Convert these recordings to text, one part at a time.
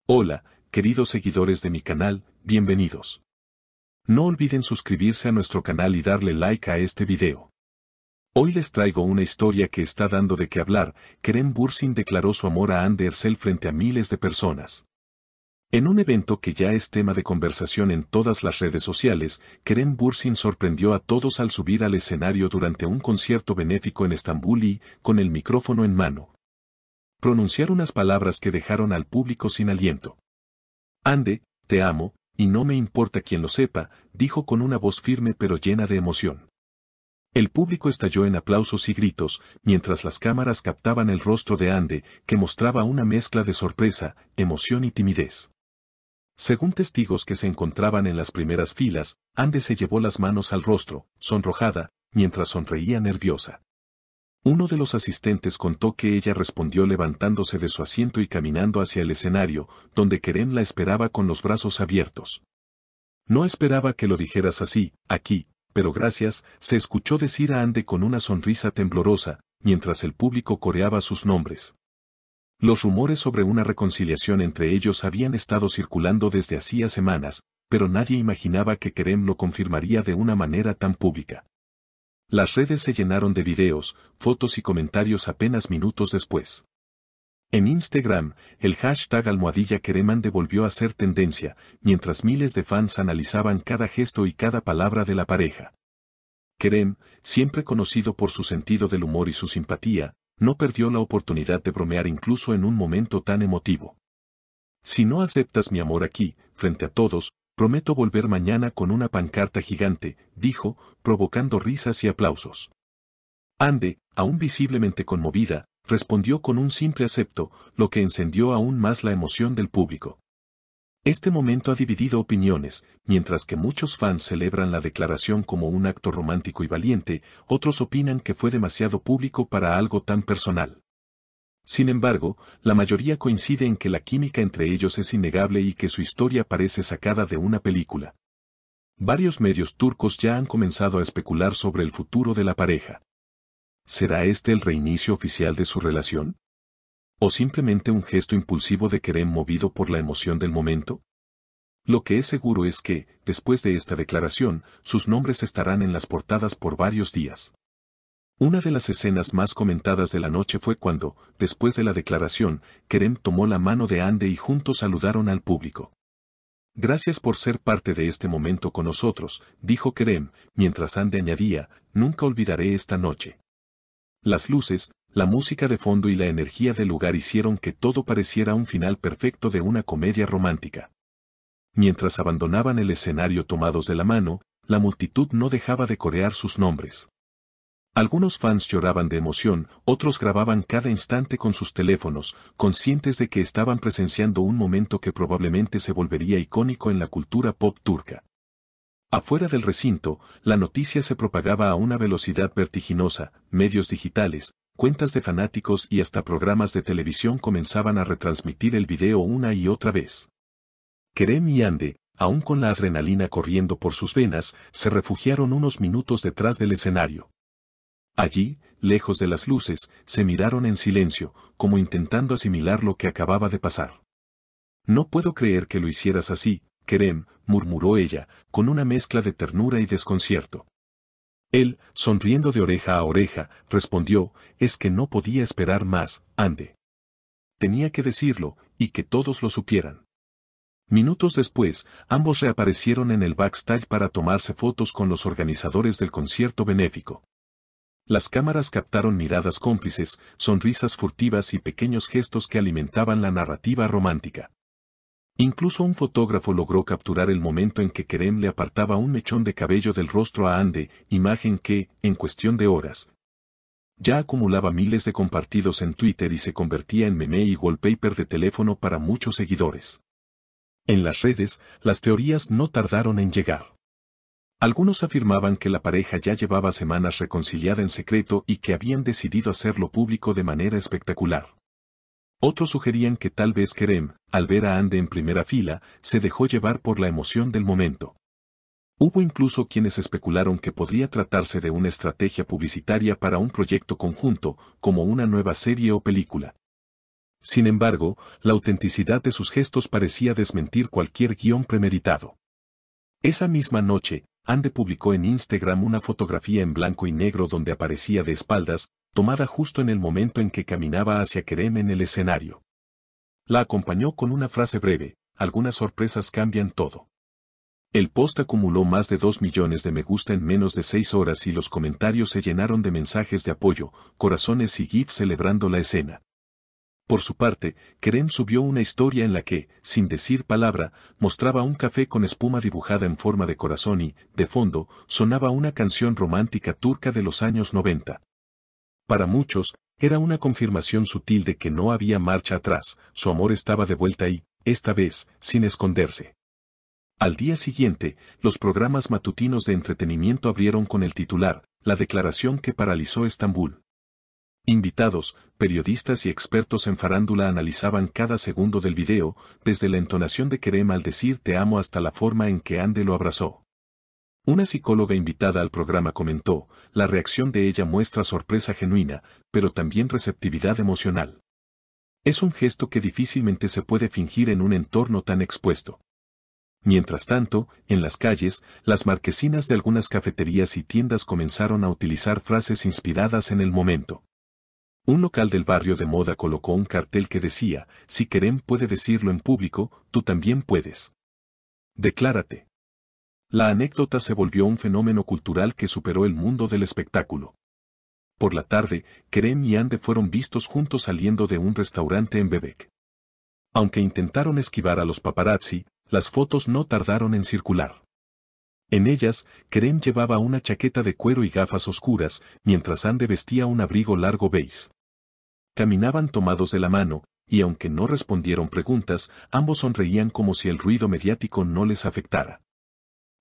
Hola, queridos seguidores de mi canal, bienvenidos. No olviden suscribirse a nuestro canal y darle like a este video. Hoy les traigo una historia que está dando de qué hablar. Kerem Bürsin declaró su amor a Hande Erçel frente a miles de personas. En un evento que ya es tema de conversación en todas las redes sociales, Kerem Bürsin sorprendió a todos al subir al escenario durante un concierto benéfico en Estambul y, con el micrófono en mano, pronunciar unas palabras que dejaron al público sin aliento. Hande, te amo, y no me importa quién lo sepa, dijo con una voz firme pero llena de emoción. El público estalló en aplausos y gritos, mientras las cámaras captaban el rostro de Hande, que mostraba una mezcla de sorpresa, emoción y timidez. Según testigos que se encontraban en las primeras filas, Hande se llevó las manos al rostro, sonrojada, mientras sonreía nerviosa. Uno de los asistentes contó que ella respondió levantándose de su asiento y caminando hacia el escenario, donde Kerem la esperaba con los brazos abiertos. No esperaba que lo dijeras así, aquí, pero gracias, se escuchó decir a Hande con una sonrisa temblorosa, mientras el público coreaba sus nombres. Los rumores sobre una reconciliación entre ellos habían estado circulando desde hacía semanas, pero nadie imaginaba que Kerem lo confirmaría de una manera tan pública. Las redes se llenaron de videos, fotos y comentarios apenas minutos después. En Instagram, el hashtag #KeremHande volvió a ser tendencia, mientras miles de fans analizaban cada gesto y cada palabra de la pareja. Kerem, siempre conocido por su sentido del humor y su simpatía, no perdió la oportunidad de bromear incluso en un momento tan emotivo. Si no aceptas mi amor aquí, frente a todos, prometo volver mañana con una pancarta gigante, dijo, provocando risas y aplausos. Hande, aún visiblemente conmovida, respondió con un simple acepto, lo que encendió aún más la emoción del público. Este momento ha dividido opiniones, mientras que muchos fans celebran la declaración como un acto romántico y valiente, otros opinan que fue demasiado público para algo tan personal. Sin embargo, la mayoría coincide en que la química entre ellos es innegable y que su historia parece sacada de una película. Varios medios turcos ya han comenzado a especular sobre el futuro de la pareja. ¿Será este el reinicio oficial de su relación? ¿O simplemente un gesto impulsivo de Kerem movido por la emoción del momento? Lo que es seguro es que, después de esta declaración, sus nombres estarán en las portadas por varios días. Una de las escenas más comentadas de la noche fue cuando, después de la declaración, Kerem tomó la mano de Hande y juntos saludaron al público. Gracias por ser parte de este momento con nosotros, dijo Kerem, mientras Hande añadía, nunca olvidaré esta noche. Las luces, la música de fondo y la energía del lugar hicieron que todo pareciera un final perfecto de una comedia romántica. Mientras abandonaban el escenario tomados de la mano, la multitud no dejaba de corear sus nombres. Algunos fans lloraban de emoción, otros grababan cada instante con sus teléfonos, conscientes de que estaban presenciando un momento que probablemente se volvería icónico en la cultura pop turca. Afuera del recinto, la noticia se propagaba a una velocidad vertiginosa, medios digitales, cuentas de fanáticos y hasta programas de televisión comenzaban a retransmitir el video una y otra vez. Kerem y Hande, aún con la adrenalina corriendo por sus venas, se refugiaron unos minutos detrás del escenario. Allí, lejos de las luces, se miraron en silencio, como intentando asimilar lo que acababa de pasar. No puedo creer que lo hicieras así, Kerem, murmuró ella, con una mezcla de ternura y desconcierto. Él, sonriendo de oreja a oreja, respondió, es que no podía esperar más, Hande. Tenía que decirlo, y que todos lo supieran. Minutos después, ambos reaparecieron en el backstage para tomarse fotos con los organizadores del concierto benéfico. Las cámaras captaron miradas cómplices, sonrisas furtivas y pequeños gestos que alimentaban la narrativa romántica. Incluso un fotógrafo logró capturar el momento en que Kerem le apartaba un mechón de cabello del rostro a Hande, imagen que, en cuestión de horas, ya acumulaba miles de compartidos en Twitter y se convertía en meme y wallpaper de teléfono para muchos seguidores. En las redes, las teorías no tardaron en llegar. Algunos afirmaban que la pareja ya llevaba semanas reconciliada en secreto y que habían decidido hacerlo público de manera espectacular. Otros sugerían que tal vez Kerem, al ver a Hande en primera fila, se dejó llevar por la emoción del momento. Hubo incluso quienes especularon que podría tratarse de una estrategia publicitaria para un proyecto conjunto, como una nueva serie o película. Sin embargo, la autenticidad de sus gestos parecía desmentir cualquier guión premeditado. Esa misma noche, Ande publicó en Instagram una fotografía en blanco y negro donde aparecía de espaldas, tomada justo en el momento en que caminaba hacia Kerem en el escenario. La acompañó con una frase breve: algunas sorpresas cambian todo. El post acumuló más de 2 millones de me gusta en menos de 6 horas y los comentarios se llenaron de mensajes de apoyo, corazones y gifs celebrando la escena. Por su parte, Kerem subió una historia en la que, sin decir palabra, mostraba un café con espuma dibujada en forma de corazón y, de fondo, sonaba una canción romántica turca de los años 90. Para muchos, era una confirmación sutil de que no había marcha atrás, su amor estaba de vuelta y, esta vez, sin esconderse. Al día siguiente, los programas matutinos de entretenimiento abrieron con el titular: la declaración que paralizó Estambul. Invitados, periodistas y expertos en farándula analizaban cada segundo del video, desde la entonación de Kerem al decir te amo hasta la forma en que Ande lo abrazó. Una psicóloga invitada al programa comentó: la reacción de ella muestra sorpresa genuina, pero también receptividad emocional. Es un gesto que difícilmente se puede fingir en un entorno tan expuesto. Mientras tanto, en las calles, las marquesinas de algunas cafeterías y tiendas comenzaron a utilizar frases inspiradas en el momento. Un local del barrio de moda colocó un cartel que decía: si Kerem puede decirlo en público, tú también puedes. Declárate. La anécdota se volvió un fenómeno cultural que superó el mundo del espectáculo. Por la tarde, Kerem y Ande fueron vistos juntos saliendo de un restaurante en Bebek. Aunque intentaron esquivar a los paparazzi, las fotos no tardaron en circular. En ellas, Kerem llevaba una chaqueta de cuero y gafas oscuras, mientras Ande vestía un abrigo largo beige. Caminaban tomados de la mano, y aunque no respondieron preguntas, ambos sonreían como si el ruido mediático no les afectara.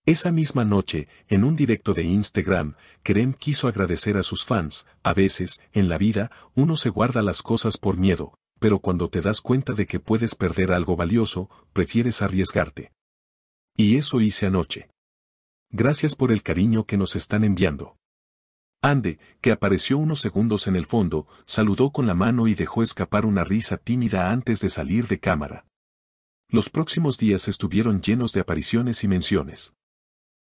Esa misma noche, en un directo de Instagram, Kerem quiso agradecer a sus fans: a veces, en la vida, uno se guarda las cosas por miedo, pero cuando te das cuenta de que puedes perder algo valioso, prefieres arriesgarte. Y eso hice anoche. Gracias por el cariño que nos están enviando. Ande, que apareció unos segundos en el fondo, saludó con la mano y dejó escapar una risa tímida antes de salir de cámara. Los próximos días estuvieron llenos de apariciones y menciones.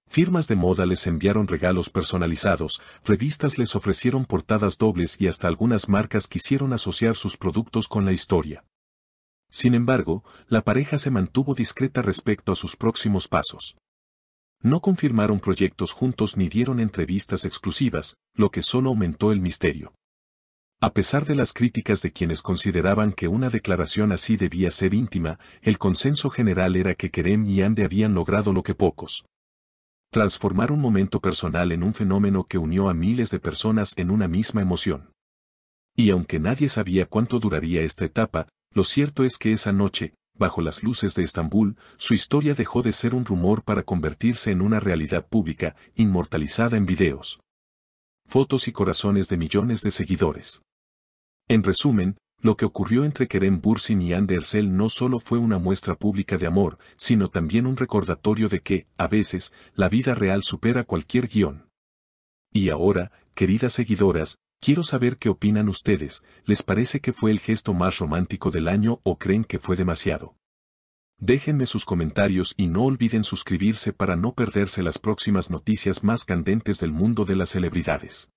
Firmas de moda les enviaron regalos personalizados, revistas les ofrecieron portadas dobles y hasta algunas marcas quisieron asociar sus productos con la historia. Sin embargo, la pareja se mantuvo discreta respecto a sus próximos pasos. No confirmaron proyectos juntos ni dieron entrevistas exclusivas, lo que solo aumentó el misterio. A pesar de las críticas de quienes consideraban que una declaración así debía ser íntima, el consenso general era que Kerem y Ande habían logrado lo que pocos: transformar un momento personal en un fenómeno que unió a miles de personas en una misma emoción. Y aunque nadie sabía cuánto duraría esta etapa, lo cierto es que esa noche, bajo las luces de Estambul, su historia dejó de ser un rumor para convertirse en una realidad pública, inmortalizada en videos, fotos y corazones de millones de seguidores. En resumen, lo que ocurrió entre Kerem Bürsin y Ande Erçel no solo fue una muestra pública de amor, sino también un recordatorio de que, a veces, la vida real supera cualquier guión. Y ahora, queridas seguidoras, quiero saber qué opinan ustedes: ¿les parece que fue el gesto más romántico del año o creen que fue demasiado? Déjenme sus comentarios y no olviden suscribirse para no perderse las próximas noticias más candentes del mundo de las celebridades.